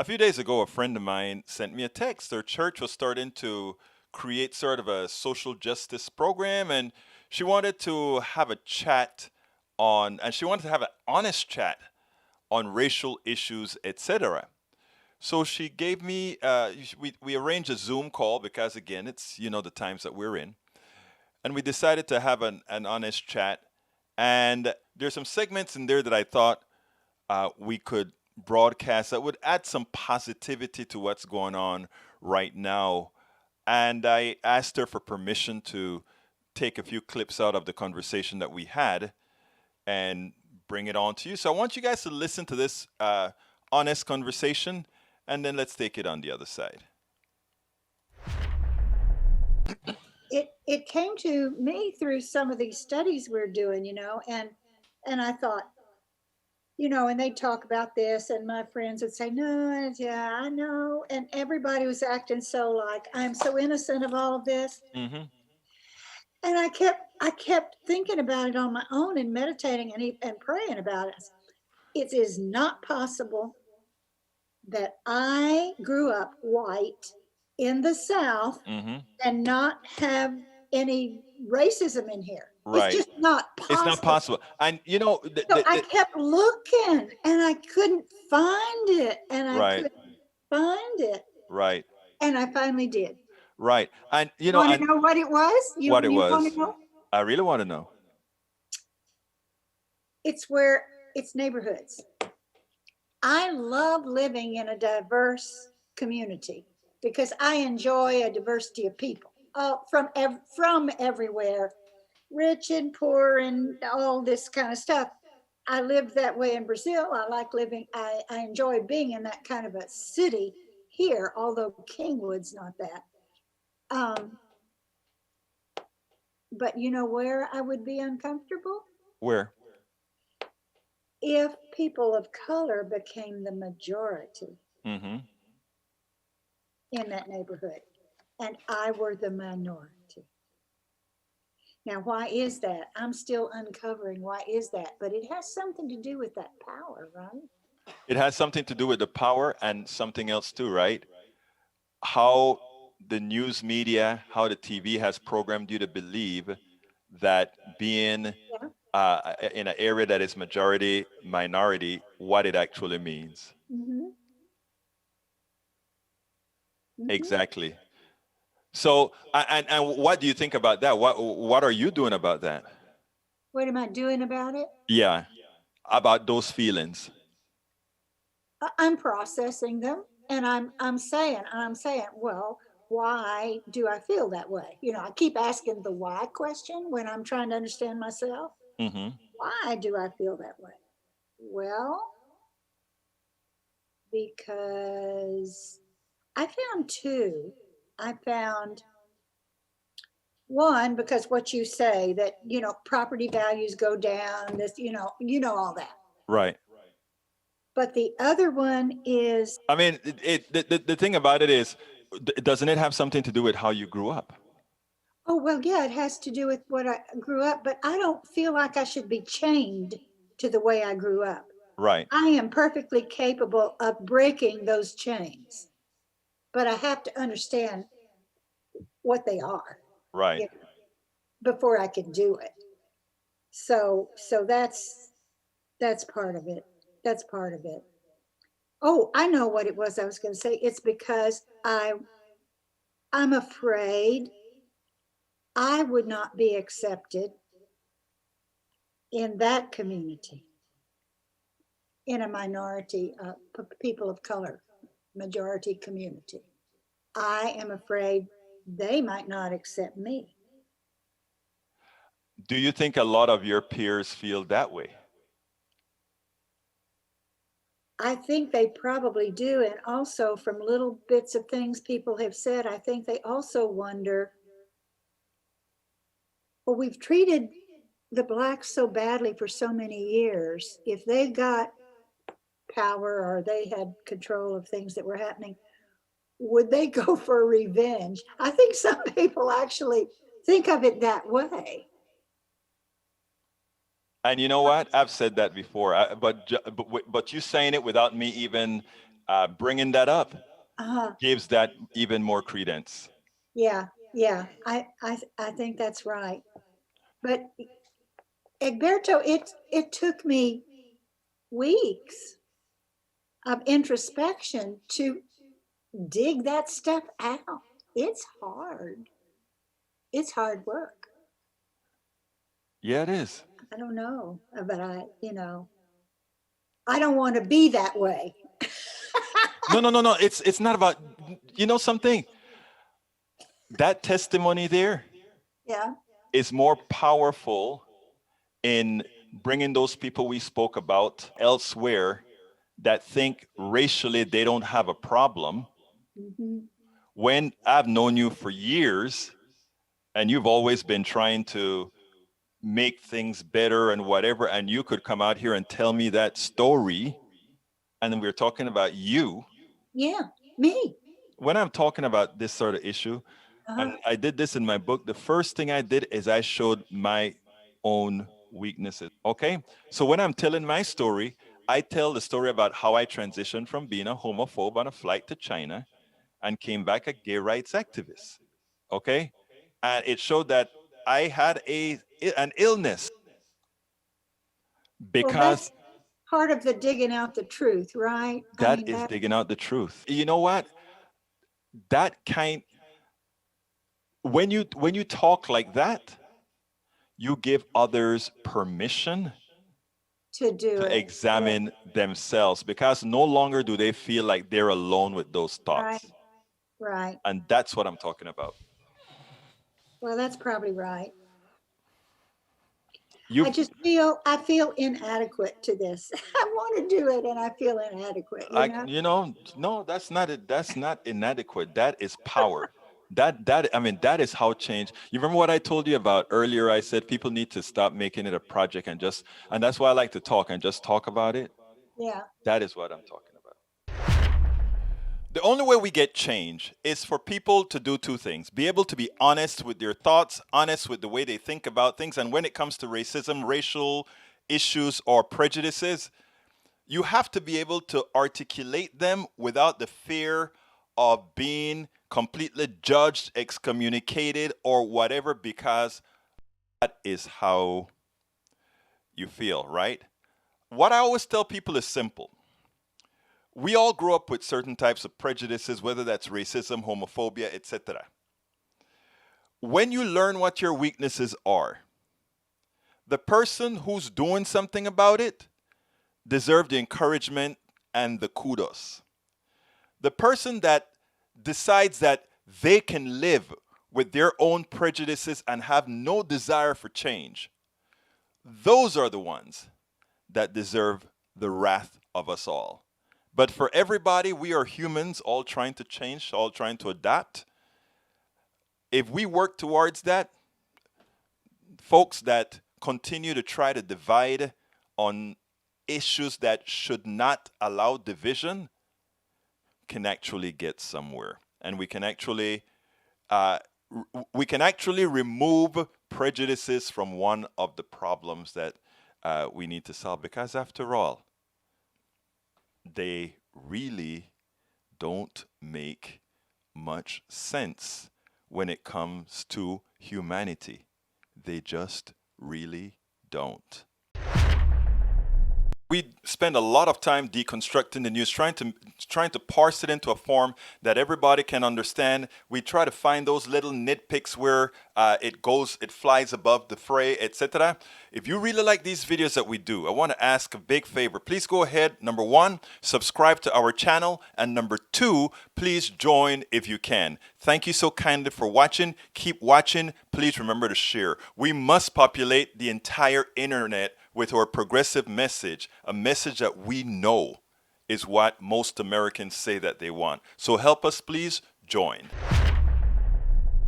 A few days ago, a friend of mine sent me a text. Their church was starting to create sort of a social justice program, and she wanted to have a chat and she wanted to have an honest chat on racial issues, etc. So she gave me, we arranged a Zoom call because, again, it's, the times that we're in. And we decided to have an honest chat. And there's some segments in there that I thought we could broadcast that would add some positivity to what's going on right now. And I asked her for permission to take a few clips out of the conversation that we had and bring it on to you. So I want you guys to listen to this honest conversation, and then let's take it on the other side. It came to me through some of these studies we're doing, and I thought, and they'd talk about this, and my friends would say, no, yeah, I know. And everybody was acting so like, I'm so innocent of all of this. Mm-hmm. And I kept thinking about it on my own and meditating and praying about it. It is not possible that I grew up white in the South Mm-hmm. and not have any racism in here. It's Right. just not It's not possible. possible. And So I kept looking and I couldn't find it and I right, couldn't find it. right, And I finally did. right. And You want to and know what it was? what it You want was. to know? I really want to know. It's neighborhoods. I love living in a diverse community because I enjoy a diversity of people from everywhere, rich and poor, and all this kind of stuff. I lived that way in Brazil. I like living. I enjoy being in that kind of a city here, although Kingwood's not that. Um, but you know where I would be uncomfortable? Where? If people of color became the majority Mm-hmm. in that neighborhood and I were the minority. Now, why is that? I'm still uncovering why is that, but it has something to do with that power, right? It has something to do with the power and something else too, right? How the news media, how the TV has programmed you to believe that being Yeah. in an area that is majority minority, what it actually means. Mm-hmm. Mm-hmm. Exactly. So, and what do you think about that? What are you doing about that? What am I doing about it? Yeah, about those feelings. I'm processing them, and I'm saying, well, why do I feel that way? I keep asking the why question when I'm trying to understand myself. Mm-hmm. Why do I feel that way? Well, because I found two. I found one because what you say that property values go down. This all that. Right. But the other one is I mean, the thing about it is, doesn't it have something to do with how you grew up? oh well, yeah, it has to do with what I grew up. But I don't feel like I should be chained to the way I grew up. Right. I am perfectly capable of breaking those chains, but I have to understand what they are, Right. you know, before I can do it. So that's part of it. That's part of it. Oh, I know what it was I was going to say. It's because I'm afraid I would not be accepted in that community, in a minority people of color majority community. I am afraid they might not accept me. Do you think a lot of your peers feel that way? I think they probably do. And also, from little bits of things people have said, I think they also wonder, well, we've treated the blacks so badly for so many years. If they got power or they had control of things that were happening, would they go for revenge? I think some people actually think of it that way. And you know what? I've said that before, but you saying it without me even Bringing that up Uh-huh. gives that even more credence. Yeah, yeah. I think that's right. But Egberto, it took me weeks of introspection to dig that stuff out. It's hard. It's hard work. Yeah, it is. I don't know, but I don't want to be that way. No, no, no, no. It's not about, you know something. That testimony there Yeah. is more powerful in bringing those people we spoke about elsewhere that think racially they don't have a problem. Hmm. When I've known you for years and you've always been trying to make things better and whatever, and you could come out here and tell me that story, and then we're talking about you. Yeah, me. When I'm talking about this sort of issue, and Uh-huh. I did this in my book, the first thing I did is I showed my own weaknesses. Okay? So when I'm telling my story, I tell the story about how I transitioned from being a homophobe on a flight to China and came back a gay rights activist. Okay? And it showed that I had an illness Well, because that's part of the digging out the truth, right? I that mean, is that, digging out the truth. You know what? That kind when you talk like that, you give others permission to do to it. Yeah, examine themselves because no longer do they feel like they're alone with those right, thoughts. right. And that's what I'm talking about. Well, that's probably right. You I feel inadequate to this. I want to do it and I feel inadequate, you I know? you know, no, that's not it. That's not inadequate. That is power. That I mean, that is how change. You remember what I told you about earlier? I said people need to stop making it a project and that's why I like to talk and just talk about it. Yeah. That is what I'm talking about. The only way we get change is for people to do two things: be able to be honest with their thoughts, honest with the way they think about things. And when it comes to racism, racial issues, or prejudices, you have to be able to articulate them without the fear of being completely judged, excommunicated, or whatever, because that is how you feel, right? What I always tell people is simple. We all grow up with certain types of prejudices, whether that's racism, homophobia, etc. When you learn what your weaknesses are, the person who's doing something about it deserves the encouragement and the kudos. The person that decides that they can live with their own prejudices and have no desire for change, those are the ones that deserve the wrath of us all. But for everybody, we are humans, all trying to change, all trying to adapt. If we work towards that, folks that continue to try to divide on issues that should not allow division can actually get somewhere, and uh, we can actually remove prejudices from one of the problems that we need to solve. Because after all, they really don't make much sense when it comes to humanity. They just really don't. We spend a lot of time deconstructing the news, trying to parse it into a form that everybody can understand. We try to find those little nitpicks where it flies above the fray, etc. If you really like these videos that we do, I want to ask a big favor. Please go ahead. Number one, subscribe to our channel, and number two, please join if you can. Thank you so kindly for watching. Keep watching. Please remember to share. We must populate the entire internet with our progressive message, a message that we know is what most Americans say that they want. So help us, please join.